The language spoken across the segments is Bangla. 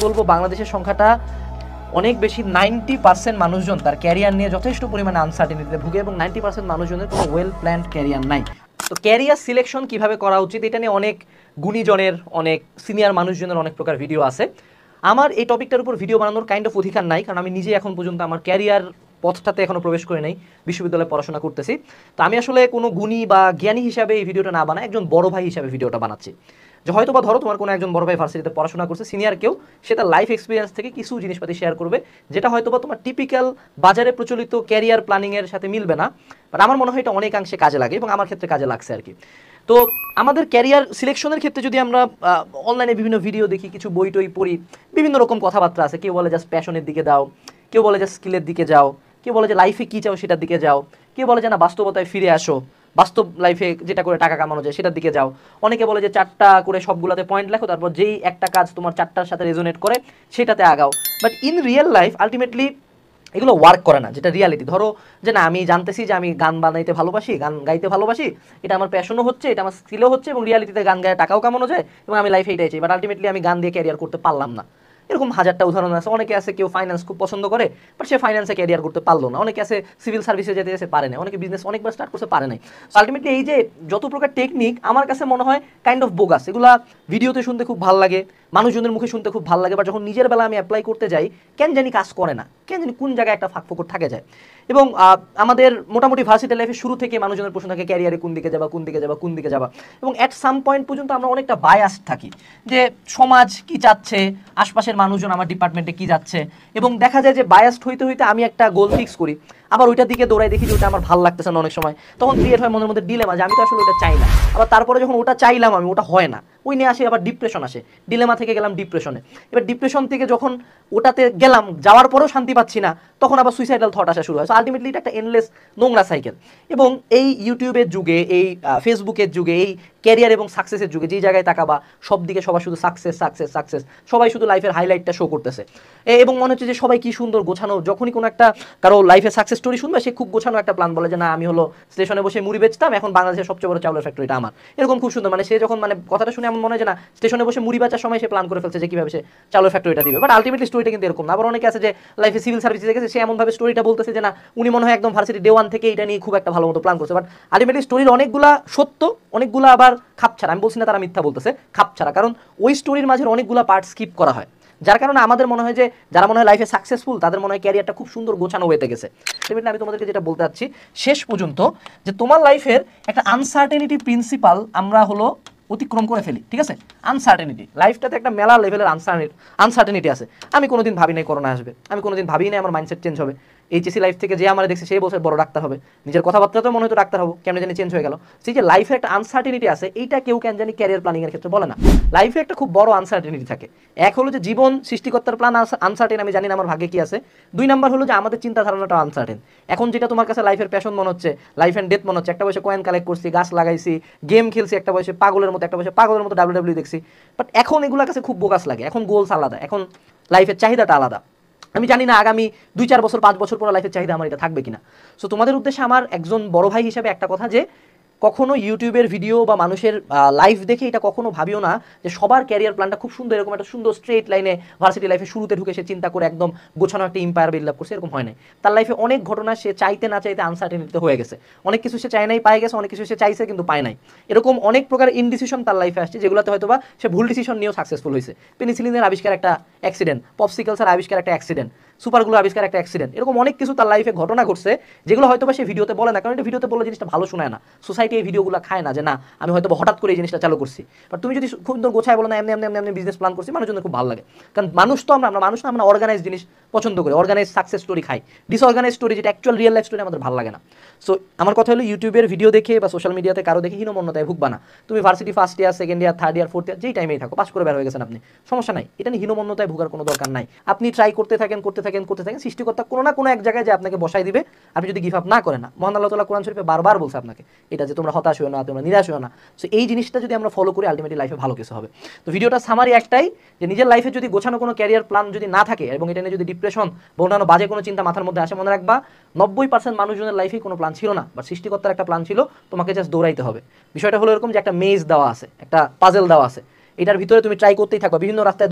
বলবো বাংলাদেশের সংখ্যাটা অনেক বেশি। 90% মানুষজন তার ক্যারিয়ার নিয়ে যথেষ্ট পরিমাণে আনসার্টেনিটিতে ভুগে এবং 90% মানুষজনের কোনো ওয়েল প্ল্যান্ড ক্যারিয়ার নাই। তো ক্যারিয়ার সিলেকশন কিভাবে করা উচিত এটা নিয়ে অনেক গুণীজনের, অনেক সিনিয়র মানুষজনের অনেক প্রকার ভিডিও আছে। আমার এই টপিকটার উপর ভিডিও বানানোর কাইন্ড অফ অধিকার নাই, কারণ আমি নিজে এখন পর্যন্ত আমার ক্যারিয়ার পথটাতে এখনও প্রবেশ করে নাই, বিশ্ববিদ্যালয়ে পড়াশোনা করতেছি। তো আমি আসলে কোনো গুণী বা জ্ঞানী হিসাবে এই ভিডিওটা না বানাই, একজন বড় ভাই হিসাবে ভিডিওটা বানাচ্ছি। যে হয়তো বা ধরো তোমার কোনো একজন বড় ভাই ভার্সিটিতে পড়াশোনা করছে, সিনিয়র কেউ, সে তার লাইফ এক্সপিরিয়েন্স থেকে কিছু জিনিসপাতি শেয়ার করবে যেটা হয়তো বা তোমার টিপিক্যাল বাজারে প্রচলিত ক্যারিয়ার প্ল্যানিংয়ের সাথে মিলবে না, বাট আমার মনে হয় এটা অনেকাংশে কাজে লাগে এবং আমার ক্ষেত্রে কাজে লাগছে আর কি। তো আমাদের ক্যারিয়ার সিলেকশনের ক্ষেত্রে যদি আমরা অনলাইনে বিভিন্ন ভিডিও দেখি, কিছু বই টই পড়ি, বিভিন্ন রকম কথাবার্তা আছে। কেউ বলে জাস্ট প্যাশনের দিকে দাও, কেউ বলে জাস্ট স্কিলের দিকে যাও, কেউ বলে যে লাইফে কী চাও সেটার দিকে যাও, কেউ বলে যে না বাস্তবতায় ফিরে আসো, বাস্তব লাইফে যেটা করে টাকা কামানো যায় সেটার দিকে যাও। অনেকে বলে যে 4টা করে সবগুলোতে পয়েন্ট লেখো, তারপর যেই একটা কাজ তোমার 4টার সাথে রেজোনেট করে সেটাতে আগাও। But in real life ultimately এগুলো ওয়ার্ক করে না, যেটা রিয়ালিটি। ধরো যে না আমি জানতেছি যে আমি গান বানাইতে ভালোবাসি, গান গাইতে ভালোবাসি, এটা আমার প্যাশনও হচ্ছে, এটা আমার স্কিলও হচ্ছে এবং রিয়ালিটিতে গান গায়ে টাকাও কামানো যায় এবং আমি লাইফে এটাই চাই, বাট আলটিমেটলি আমি গান দিয়ে ক্যারিয়ার করতে পারলাম না। এরকম হাজারটা উদাহরণ আছে। অনেকে আছে কেউ ফাইন্যান্স খুব পছন্দ করে, বাট সে ফাইন্যান্সে ক্যারিয়ার করতে পারলো না। অনেকে আছে সিভিল সার্ভিসে যেতে যেতে পারে না, অনেকে বিজনেস অনেকবার স্টার্ট করতে পারে নাই। আলটিমেটলি এই যে যত প্রকার টেকনিক আমার কাছে মনে হয় কাইন্ড অফ বোগাস। এগুলা ভিডিওতে শুনতে খুব ভালো লাগে, মানুষজনের মুখে শুনতে খুব ভালো লাগে, বাট যখন নিজের বেলা আমি অ্যাপ্লাই করতে যাই কেন জানি কাজ করে না, কেন জানি কোন জায়গায় একটা ফাঁক ফোকর থাকে যায়। এবং আমাদের মোটামুটি ভার্সিটি লাইফে শুরু থেকে মানুষজনের প্রশ্ন থাকে ক্যারিয়ারে কোন দিকে যাবা, কোন দিকে যাবা, কোন দিকে যাবা। এবং অ্যাট সাম পয়েন্ট পর্যন্ত আমরা অনেকটা বায়াস থাকি যে সমাজ কি চাচ্ছে, আশপাশের মানুষজন আমার ডিপার্টমেন্টে কি যাচ্ছে, এবং দেখা যায় যে বায়াসড হইতে হইতে আমি একটা গোল ফিক্স করি, আবার ওইটার দিকে দৌড়াই, দেখি যে ওটা আমার ভালো লাগতেছে না অনেক সময়, তখন ক্রিয়েট হয় মনের মধ্যে ডিলেমা যে আমি তো আসলে ওটা চাই না। আবার তারপরে যখন ওটা চাইলাম আমি, ওটা হয় না, ওই নিয়ে আসে আবার ডিপ্রেশন আসে। ডিলেমা থেকে গেলাম ডিপ্রেশনে, এবার ডিপ্রেশন থেকে যখন ওটাতে গেলাম, যাওয়ার পরেও শান্তি পাচ্ছি না, তখন আবার সুইসাইডাল থট আসা শুরু হয়। সো আলটিমেটলি এটা একটা এন্ডলেস নোংরা সাইকেল। এবং এই ইউটিউবের যুগে, এই ফেসবুকের যুগে, এই ক্যারিয়ার এবং সাকসেসের যুগে যেই জায়গায় তাকাবা সব দিকে সবাই শুধু সাকসেস সাকসেস সাকসেস, সবাই শুধু লাইফের হাইলাইটটা শো করতেছে এবং মনে হচ্ছে যে সবাই কি সুন্দর গোছানো। যখনই কোনো একটা কারো লাইফে সাকসেস স্টোরি শুনবে, সে খুব গোছানো একটা প্ল্যান বলে যে না আমি হলো স্টেশনে বসে মুড়ি বেচতাম, এখন বাংলাদেশের সবচেয়ে বড় চাউলের ফ্যাক্টরিটা আমার, এরকম খুব সুন্দর। মানে সে যখন মানে কথাটা শুনে এমন মনে হয় যে না স্টেশনে বসে মুড়ি বেচার সময় সে প্ল্যান করে ফেলছে যে কিভাবে সে চাউলের ফ্যাক্টরিটা দিবে, বাট আলটিমেটলি স্টোরিটা কিন্তু এরকম না। আবার অনেকে আছে যে লাইফে সিভিল সার্ভিসে গেছে, সে এমনভাবে স্টোরিটা বলতেছে যে না উনি মনে হয় একদম ভার্সিটি ডে 1 থেকে এটা নিয়ে খুব একটা ভালো মতো প্ল্যান করছে, বাট আলটিমেটলি স্টোরির অনেকগুলা সত্য, অনেকগুলো আবার খাপছাড়া। আমি বলছি না তারা মিথ্যা বলতেছে, খাপছাড়া, কারণ ওই স্টোরির মাঝের অনেকগুলো পার্ট স্কিপ করা হয়, যার কারণে আমাদের মনে হয় যে যারা মনে হয় লাইফে সাকসেসফুল তাদের মনে হয় ক্যারিয়ারটা খুব সুন্দর গোছানো হয়ে গেছে। আমি তোমাদেরকে যেটা বলতে চাচ্ছি শেষ পর্যন্ত, যে তোমার লাইফের একটা আনসার্টেনিটি প্রিন্সিপাল আমরা হলো অতিক্রম করে ফেলি, ঠিক আছে? আনসার্টেনিটি লাইফটাতে একটা মেলা লেভেলের আনসার্টেনিটি আছে। আমি কোনোদিন ভাবি নাই করোনা আসবে, আমি কোনোদিন ভাবি নাই আমার মাইন্ডসেট চেঞ্জ হবে। এইচএসসি লাইফ থেকে যে আমার দেখছে সেই বছর বড় ডাক্তার হবে, নিজের কথাবার্তাতেও মনে হতো ডাক্তার হবো, কেমন জানি চেঞ্জ হয়ে গেল। সেই যে লাইফের একটা আনসার্টেনিটি আছে, এইটা কেউ কেন জানি ক্যারিয়ার প্ল্যানিং এর ক্ষেত্রে বলে না। লাইফে একটা খুব বড় আনসার্টেনিটি থাকে। এক হলো যে জীবন সৃষ্টিকর্তার প্ল্যান আনসার্টেন, আমি জানি না আমার ভাগ্যে কি আছে। 2 নাম্বার হলো যে আমাদের চিন্তা ধারণাটা আনসার্টেন। এখন যেটা তোমার কাছে লাইফের প্যাশন মনে হচ্ছে, লাইফ এন্ড ডেথ মনে হচ্ছে, একটা বয়সে কয়েন কালেক্ট করছি, গাছ লাগাইছি, গেম খেলছি, একটা বয়সে পাগলের মতো, একটা বয়সে পাগলের মতো ডাব্লিউডাব্লিউ দেখছি, বাট এখন এগুলোর কাছে খুব বোগাস লাগে। এখন গোলস আলাদা, এখন লাইফের চাহিদাটা আলাদা। আমি জানি না আগামী 2-4 বছর 5 বছর পরে লাইফের চাহিদা আমার এটা থাকবে কিনা। সো তোমাদের উদ্দেশ্যে আমার একজন বড় ভাই হিসেবে একটা কথা, যে কখনো ইউটিউবের ভিডিও বা মানুষের লাইফ দেখে এটা কখনো ভাবিও না যে সবার ক্যারিয়ার প্ল্যানটা খুব সুন্দর, এরকম একটা সুন্দর স্ট্রেট লাইনে ভার্সিটি লাইফে শুরুতে ঢুকে সে চিন্তা করে একদম গোছানো একটা এম্পায়ার বিল্ড আপ করছে, এরকম হয় নাই। তার লাইফে অনেক ঘটনা সে চাইতে না চাইতে আনসার্টেনিটিতে হয়ে গেছে, অনেক কিছু সে চায় নাই পায় গেছে, অনেক কিছু সে চাইছে কিন্তু পায় নাই। এরকম অনেক প্রকার ইনডিসিশন তার লাইফে আসছে, যেগুলোতে হয়তো বা সে ভুল ডিসিশন নিয়েও সাকসেসফুল হয়েছে। পেনিসিলিনের আবিষ্কার একটা অ্যাক্সিডেন্ট, পপসিকলসের আবিষ্কার একটা অ্যাক্সিডেন্ট, সুপারগুলো আবিষ্কার একটা অ্যাক্সিডেন্ট, এরকম অনেক কিছু তার লাইফে ঘটনা ঘটছে যেগুলো হয়তো বা সে ভিডিওতে বলে না, কারণ এটা ভিডিওতে বলে জিনিসটা ভালো শোনায় না, সোসাইটি এই ভিডিওগুলো খায় না, যে না আমি হয়তো হঠাৎ করে এই জিনিসটা চালু করছি। বাট তুমি যদি খুব সুন্দর গোছায় বলো না এমনি এমনি এমনি বিজনেস প্ল্যান করছি, মানুষজনের খুব ভালো লাগে। কারণ মানুষ তো আমরা মানুষ না, আমরা অর্গানাইজ জিনিস পছন্দ করি, অর্গানাইজ সাকসেস স্টোরি খাই। ডিসঅর্গানাইজ স্টোরি যেটা অ্যাকচুয়াল রিয়েল লাইফ স্টোরি আমাদের ভালো লাগে না। সো আমার কথা হলো ইউটিউবের ভিডিও দেখে বা সোশ্যাল মিডিয়াতে কারো দেখে হীনমন্যতায় ভুগবা না। তুমি varsity first year, second year, third year, fourth year যেই টাইমেই থাকো, পাস করে বের হয়ে গেছেন আপনি, সমস্যা নাই, এটা নিয়ে হীনমন্যতায় ভোগার কোনো দরকার নাই। আপনি ট্রাই করতে থাকেন করতে থাকেন করতে থাকেন, সৃষ্টিকর্তা কোনো না কোনো এক জায়গায় যে আপনাকে বসাই দিবে, আপনি যদি গিভ আপ না করেন না। মহান আল্লাহ তাআলা কোরআন শরীফে বারবার বলছে আপনাকে এটা, যে তোমরা হতাশ হও না, তোমরা নিরাশ হও না। সো এই জিনিসটা যদি আমরা ফলো করি আলটিমেটলি লাইফে ভালো কিছু হবে। তো ভিডিওটা সামারি একটাই, যে নিজের লাইফে যদি গোছানো কোনো ক্যারিয়ার প্ল্যান যদি না থাকে এবং এটা নিয়ে যদি ডিপ্রেশন বা অন্যান্য বাজে কোনো চিন্তা মাথার মধ্যে আসে, মনে রাখবা 90% মানুষজনের লাইফে কোনো প্ল্যান ছিল না, বাট সৃষ্টিকর্তার একটা প্ল্যান ছিল, তোমাকে জাস্ট দৌড়াইতে হবে। বিষয়টা হলো এরকম যে একটা মেজ দেওয়া আছে, একটা পাজেল দেওয়া আছে, এটার ভিতরে তুমি ট্রাই করতেই থাকবা, বিভিন্ন রাস্তায়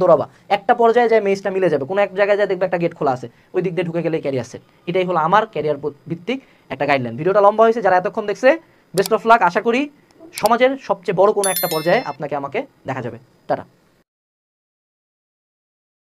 দৌড়াবা, একটা পর্যায়ে যায় মেজটা মিলে যাবে, কোনো এক জায়গায় যায় দেখবে একটা গেট খোলা আছে, ওই দিক দিয়ে ঢুকে গেলে ক্যারিয়ার সেট। এটাই হলো আমার ক্যারিয়ার ভিত্তিক একটা গাইডলাইন। ভিডিওটা লম্বা হয়েছে, যারা এতক্ষণ দেখছে বেস্ট অফ লাক। আশা করি সমাজের সবচেয়ে বড় কোনো একটা পর্যায়ে আপনাকে আমাকে দেখা যাবে। টাটা।